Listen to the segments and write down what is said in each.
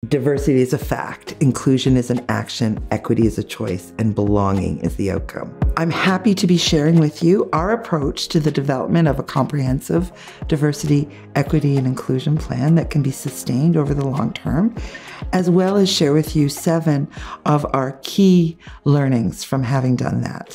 Diversity is a fact, inclusion is an action, equity is a choice, and belonging is the outcome. I'm happy to be sharing with you our approach to the development of a comprehensive diversity, equity, and inclusion plan that can be sustained over the long term, as well as share with you 7 of our key learnings from having done that.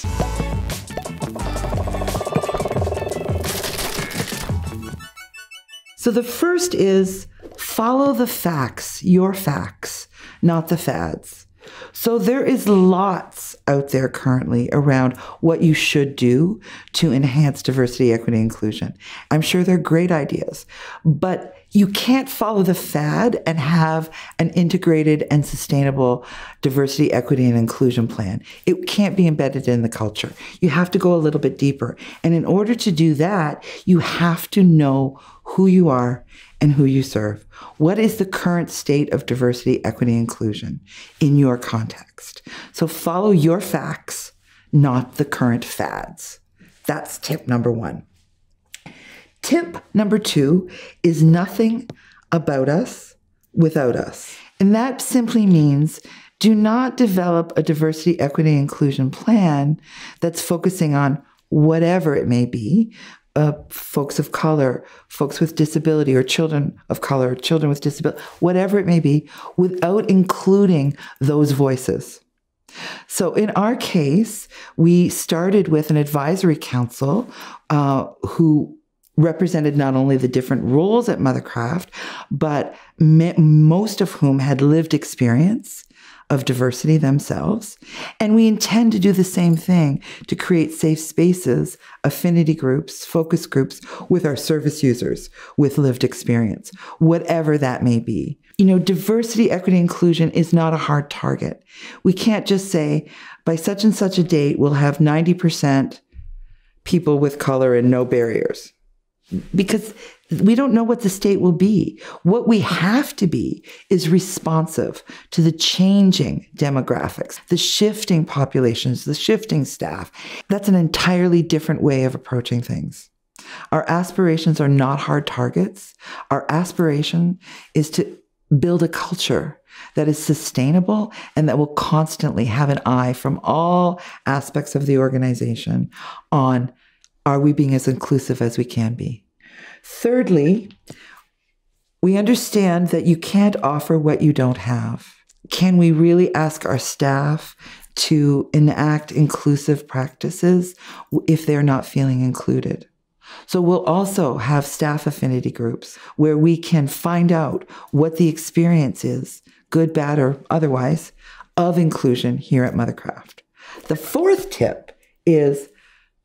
So the first is follow the facts, your facts, not the fads. So there is lots out there currently around what you should do to enhance diversity, equity, and inclusion. I'm sure they're great ideas, but you can't follow the fad and have an integrated and sustainable diversity, equity, and inclusion plan. It can't be embedded in the culture. You have to go a little bit deeper. And in order to do that, you have to know who you are and who you serve. What is the current state of diversity, equity, and inclusion in your context? So follow your facts, not the current fads. That's tip number 1. Tip number 2 is nothing about us without us. And that simply means do not develop a diversity, equity, and inclusion plan that's focusing on whatever it may be, folks of color, folks with disability, or children of color, children with disability, whatever it may be, without including those voices. So in our case, we started with an advisory council who represented not only the different roles at Mothercraft, but most of whom had lived experience of diversity themselves. And we intend to do the same thing to create safe spaces, affinity groups, focus groups with our service users with lived experience, whatever that may be. You know, diversity, equity, inclusion is not a hard target. We can't just say by such and such a date, we'll have 90% people with color and no barriers, because we don't know what the state will be. What we have to be is responsive to the changing demographics, the shifting populations, the shifting staff. That's an entirely different way of approaching things. Our aspirations are not hard targets. Our aspiration is to build a culture that is sustainable and that will constantly have an eye from all aspects of the organization on, are we being as inclusive as we can be? Thirdly, we understand that you can't offer what you don't have. Can we really ask our staff to enact inclusive practices if they're not feeling included? So we'll also have staff affinity groups where we can find out what the experience is, good, bad, or otherwise, of inclusion here at Mothercraft. The 4th tip is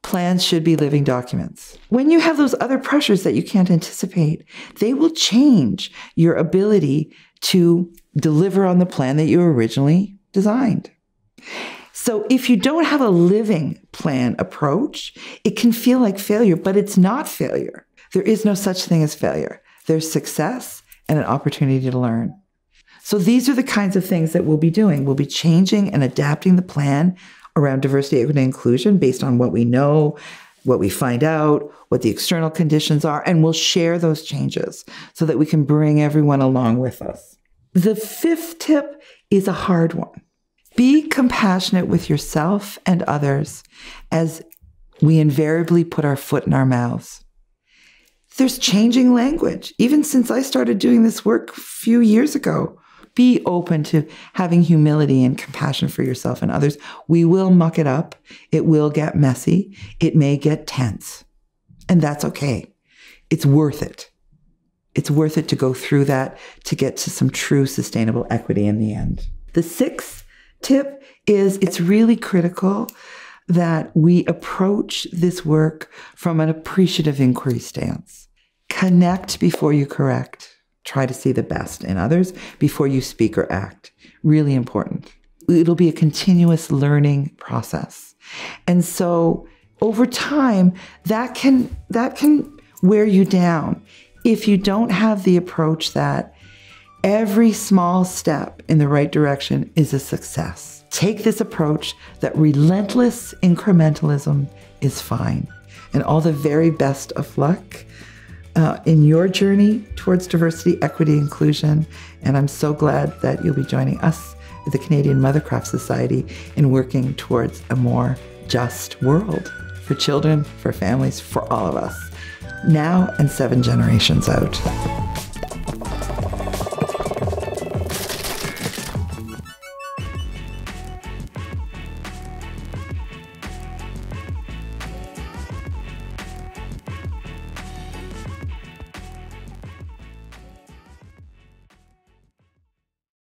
plans should be living documents. When you have those other pressures that you can't anticipate, they will change your ability to deliver on the plan that you originally designed. So if you don't have a living plan approach, it can feel like failure, but it's not failure. There is no such thing as failure. There's success and an opportunity to learn. So these are the kinds of things that we'll be doing. We'll be changing and adapting the plan around diversity, equity, and inclusion based on what we know, what we find out, what the external conditions are, and we'll share those changes so that we can bring everyone along with us. The 5th tip is a hard one. Be compassionate with yourself and others as we invariably put our foot in our mouths. There's changing language. Even since I started doing this work a few years ago, be open to having humility and compassion for yourself and others. We will muck it up. It will get messy. It may get tense. And that's okay. It's worth it. It's worth it to go through that to get to some true sustainable equity in the end. The 6th tip is it's really critical that we approach this work from an appreciative inquiry stance. Connect before you correct. Try to see the best in others before you speak or act. Really important. It'll be a continuous learning process. And so over time, that can wear you down if you don't have the approach that every small step in the right direction is a success. Take this approach that relentless incrementalism is fine. And all the very best of luck in your journey towards diversity, equity, inclusion. And I'm so glad that you'll be joining us at the Canadian Mothercraft Society in working towards a more just world for children, for families, for all of us, now and 7 generations out.